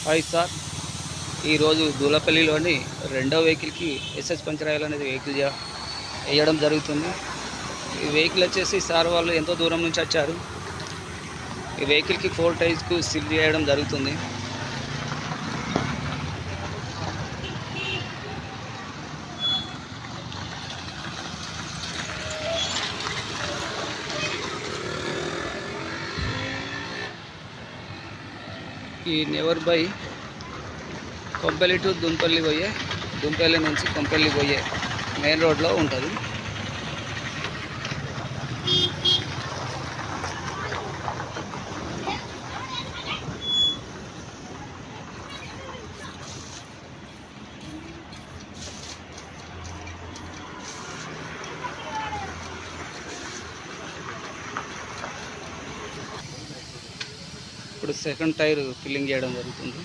Hi sir, ఈరోజు దూలపల్లిలోని రెండో వెహికల్కి ఎస్ఎస్ పంచర్ ఆయిల్ అనేది వేయడం జరుగుతుంది. ఈ వెహికల్ వచ్చేసి సార్ వాళ్ళు ఎంతో దూరం నుంచి వచ్చారు. ఈ వెహికల్కి 4 టైర్స్కు సీల్ చేయడం జరుగుతుంది. ఈ నెవర్ బై కొంపల్లి టు దుంపల్లి పోయే, దుంపల్లి నుంచి కొంపల్లి పోయే మెయిన్ రోడ్లో ఉంటుంది. ఇప్పుడు సెకండ్ టైర్ ఫిల్లింగ్ చేయడం జరుగుతుంది.